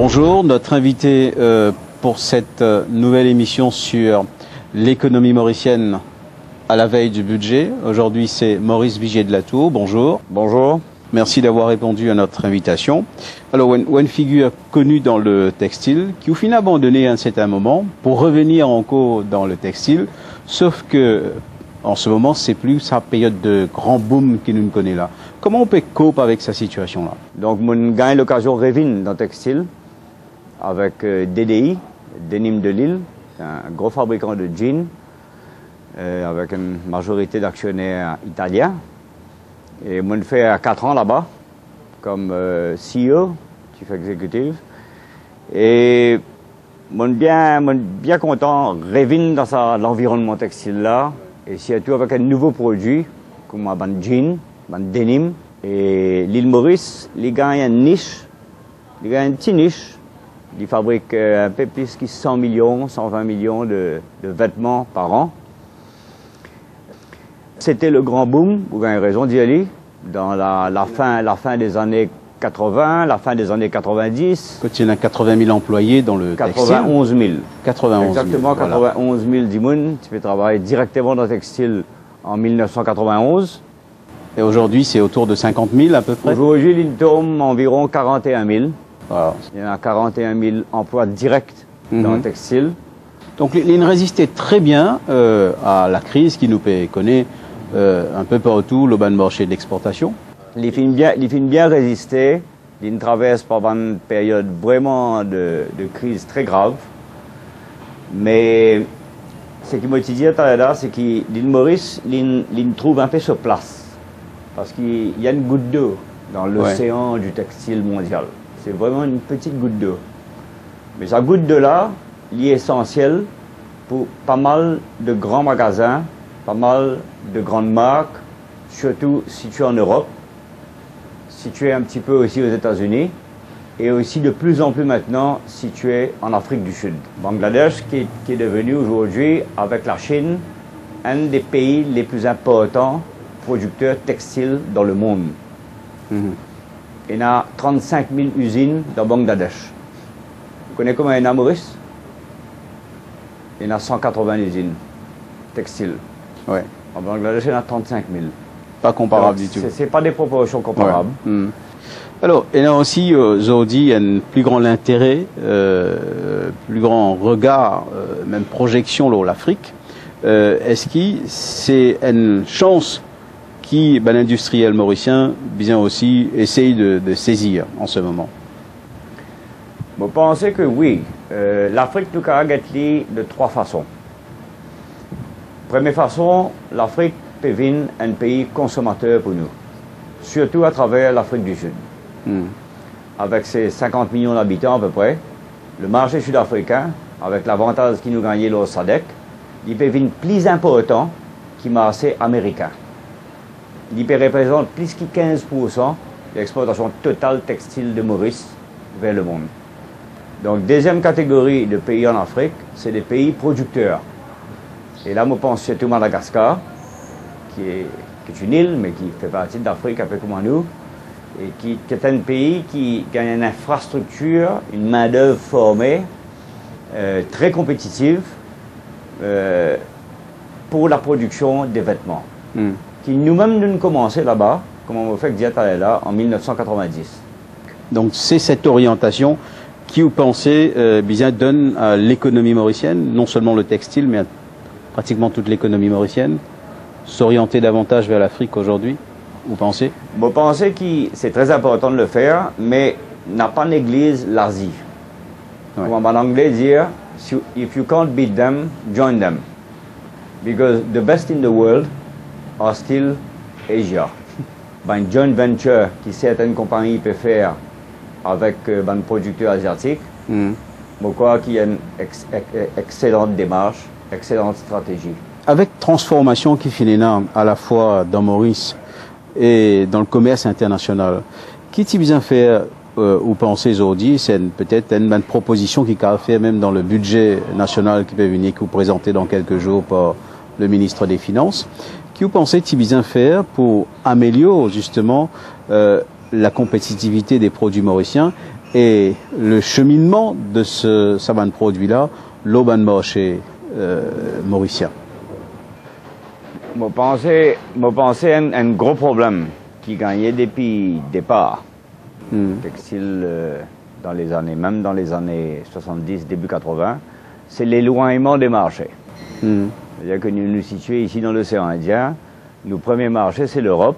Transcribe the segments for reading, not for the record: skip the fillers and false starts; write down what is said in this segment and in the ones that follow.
Bonjour, notre invité pour cette nouvelle émission sur l'économie mauricienne à la veille du budget. Aujourd'hui, c'est Maurice Vigier de la Tour. Bonjour. Bonjour. Merci d'avoir répondu à notre invitation. Alors, une figure connue dans le textile, qui au final a abandonné à un certain moment pour revenir encore dans le textile, sauf que en ce moment, c'est plus sa période de grand boom que nous connaissons là. Comment on peut cope avec sa situation-là? Donc, on gagne l'occasion de revenir dans le textile avec DDI, Denim de Lille, un gros fabricant de jeans, avec une majorité d'actionnaires italiens. Et on fait 4 ans là-bas, comme CEO, chief executive. Et on bien content de revenir dans l'environnement textile là, et surtout avec un nouveau produit, comme un jean, un denim. Et l'île Maurice, il gagne une niche, il gagne une petite niche. Il fabrique un peu plus que 100 millions, 120 millions de vêtements par an. C'était le grand boom, vous avez raison d'y aller, dans la fin des années 80, la fin des années 90. Quand il y a 80 000 employés dans le textile. 91 000. 91 000. Exactement, 91 000 d'Imoun. Tu peux travailler directement dans le textile en 1991. Et aujourd'hui, c'est autour de 50 000 à peu près. Aujourd'hui, il tombe environ 41 000. Wow. Il y en a 41 000 emplois directs dans le textile. Donc, il résistait très bien à la crise qui nous connaît un peu partout, le ban marché de l'exportation. Il finit bien résister. Il traverse par une période vraiment de crise très grave. Mais ce qui m'a dit tout à l'heure, c'est que l'île Maurice, il trouve un peu sa place. Parce qu'il y a une goutte d'eau dans l'océan du textile mondial. C'est vraiment une petite goutte d'eau. Mais cette goutte d'eau-là, elle est essentielle pour pas mal de grands magasins, pas mal de grandes marques, surtout situées en Europe, situées un petit peu aussi aux États-Unis, et aussi de plus en plus maintenant situées en Afrique du Sud. Bangladesh, qui est devenu aujourd'hui, avec la Chine, un des pays les plus importants producteurs textiles dans le monde. Il y a 35 000 usines dans Bangladesh. Vous connaissez comment il y en a, Maurice? Il y en a 180 usines textiles. Ouais. En Bangladesh, il y en a 35 000. Pas comparable du tout. Ce n'est pas des proportions comparables. Ouais. Alors, il y a aussi aujourd'hui un plus grand intérêt, plus grand regard, même projection sur l'Afrique. Est-ce que c'est une chance qui l'industriel mauricien bien aussi essaye de saisir en ce moment? Je pense que oui. L'Afrique nous caractérise de 3 façons. Première façon, l'Afrique peut devenir un pays consommateur pour nous, surtout à travers l'Afrique du Sud. Avec ses 50 millions d'habitants à peu près, le marché sud-africain, avec l'avantage qu'il nous gagne au SADC, il peut devenir plus important que le marché américain. Il peut représenter plus que 15% de l'exportation totale textile de Maurice vers le monde. Donc, deuxième catégorie de pays en Afrique, c'est des pays producteurs. Et là, je pense surtout Madagascar, qui est une île, mais qui fait partie d'Afrique un peu comme nous, et qui est un pays qui gagne une infrastructure, une main-d'œuvre formée, très compétitive pour la production des vêtements. Qui nous-mêmes nous commençons là-bas, comme on fait dire là en 1990. Donc c'est cette orientation qui, vous pensez, bien donne à l'économie mauricienne, non seulement le textile, mais à pratiquement toute l'économie mauricienne, s'orienter davantage vers l'Afrique aujourd'hui, vous pensez? Je pense que c'est très important de le faire, mais n'a pas négligé l'Asie. Ouais. Comme en anglais dire, if you can't beat them, join them. Because the best in the world are still Asia. Une joint venture que certaines compagnies peuvent faire avec un producteur asiatique, je crois qu'il y a une excellente démarche, excellente stratégie. Avec transformation qui finit à la fois dans Maurice et dans le commerce international, qui t'y bien faire ou penser aujourd'hui, c'est peut-être une proposition qui a fait même dans le budget national qui peut venir, que vous présentez dans quelques jours par le ministre des Finances. Qui vous pensez t'y bien faire pour améliorer justement la compétitivité des produits mauriciens et le cheminement de ce savant produit-là, l'auban marché mauricien. Je pense un gros problème qui gagnait depuis le départ. Textile même dans les années 70, début 80, c'est l'éloignement des marchés. C'est-à-dire que nous nous situons ici dans l'océan Indien. Nos premiers marchés, c'est l'Europe.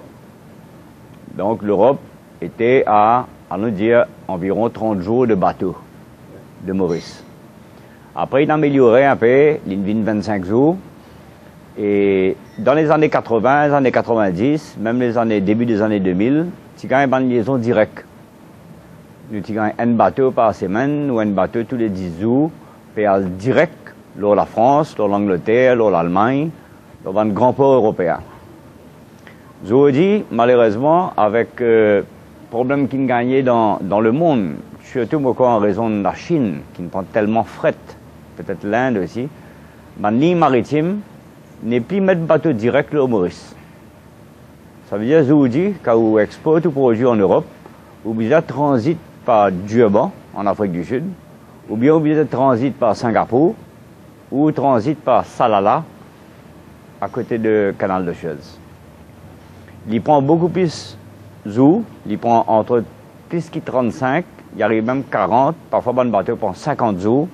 Donc l'Europe était à nous dire, environ 30 jours de bateau de Maurice. Après, il a amélioré un peu, il vient 25 jours. Et dans les années 80, les années 90, même début des années 2000, il y a une liaison directe. Nous avons un bateau par semaine ou un bateau tous les 10 jours, puis direct, lors la France, lors l'Angleterre, lors l'Allemagne, dans un grand port européen. Aujourd'hui, malheureusement, avec problèmes qui gagnent dans le monde, surtout en raison de la Chine, qui ne prend tellement fret, peut-être l'Inde aussi, ma ligne maritime n'est plus mettre bateau direct au Maurice. Ça veut dire aujourd'hui, quand vous exportez ou produit en Europe, vous bien transit par Durban, en Afrique du Sud, ou bien vous transit par Singapour, ou transit par Salalah, à côté du canal de Suez. Il prend beaucoup plus jours, il prend entre plus que 35, il arrive même 40, parfois un bateau prend 50 jours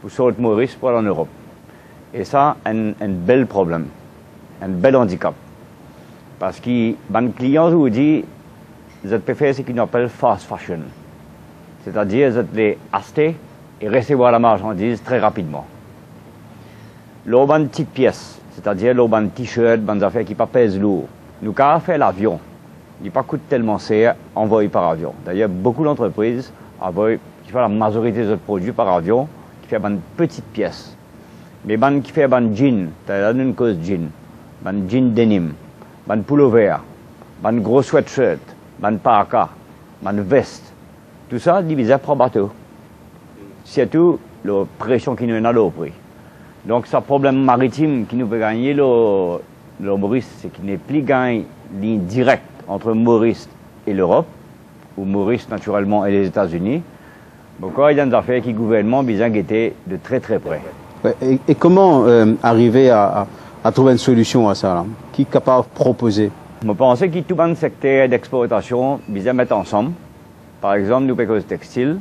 pour sortir Maurice pour aller en Europe. Et ça, un bel problème, un bel handicap. Parce que les clients vous disent, vous avez fait ce qu'on appelle fast fashion. C'est-à-dire, vous allez acheter et recevoir la marchandise très rapidement. L'auban petite pièce, c'est-à-dire l'auban t-shirt, des affaires qui ne pèsent pas lourd. Nous avons fait l'avion. Il ne coûte pas tellement cher, envoyé par avion. D'ailleurs, beaucoup d'entreprises qui font la majorité des autres produits par avion, qui font une petite pièce. Mais qui fait un jean, c'est une cause jean, un jean denim, un pullover, un gros sweatshirt, un parka, une veste, tout ça divisé par bateau. Surtout la pression qui nous a au prix. Donc, ce problème maritime qui nous peut gagner le Maurice, c'est qu'il n'est plus gagné ligne directe entre Maurice et l'Europe, ou Maurice naturellement et les États-Unis. Donc, il y a des affaires qui le gouvernement besoin guetter de très très près. Ouais, et comment arriver à trouver une solution à ça là? Qui est capable de proposer? Je pense que tout le secteur d'exportation besoin mettre ensemble. Par exemple, nous payons le textile,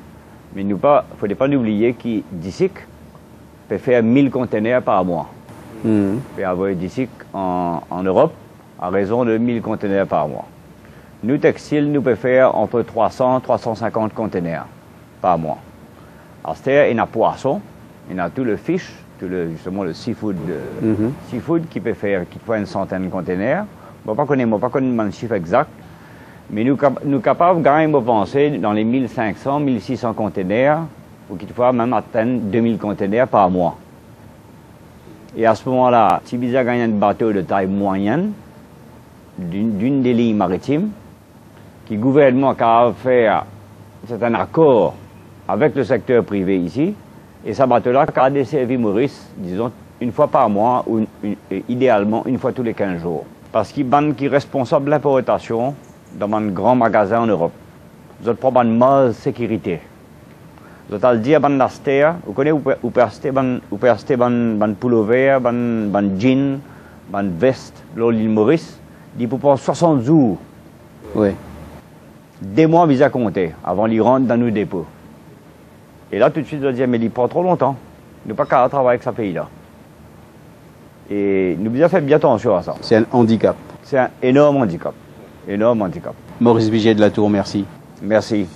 mais il ne faut pas oublier que d'ici, peut faire 1000 conteneurs par mois. On peut avoir d'ici en Europe à raison de 1000 conteneurs par mois. Nous, textiles, nous pouvons faire entre 300 et 350 conteneurs par mois. Alors, c'est-à-dire, il y a poisson, il y a tout le fish, justement le seafood, seafood qui peut faire une centaine de conteneurs. Je ne sais pas le chiffre exact, mais nous sommes capables de penser dans les 1500, 1600 conteneurs, ou quelquefois même atteindre 2000 conteneurs par mois. Et à ce moment-là, si vous avez un bateau de taille moyenne, d'une des lignes maritimes, qui le gouvernement a fait un accord avec le secteur privé ici, et ce bateau-là a desservi Maurice, disons, une fois par mois, ou idéalement une fois tous les 15 jours. Parce qu'il est responsable de l'importation dans un grand magasin en Europe. Vous avez une mauvaise sécurité. Vous allez dire que vous pouvez acheter un pullover, un jean, une veste, l'île Maurice, il peut prendre 60 jours. Oui. Des mois, vous à compter avant d'y rentrer dans nos dépôts. Et là, tout de suite, vous allez dire, mais il prend trop longtemps. Nous n'avons pas qu'à travailler avec ce pays-là. Et nous devons faire bien attention à ça. C'est un handicap. C'est un énorme handicap. Énorme handicap. Maurice Vigier de la Tour, merci. Merci.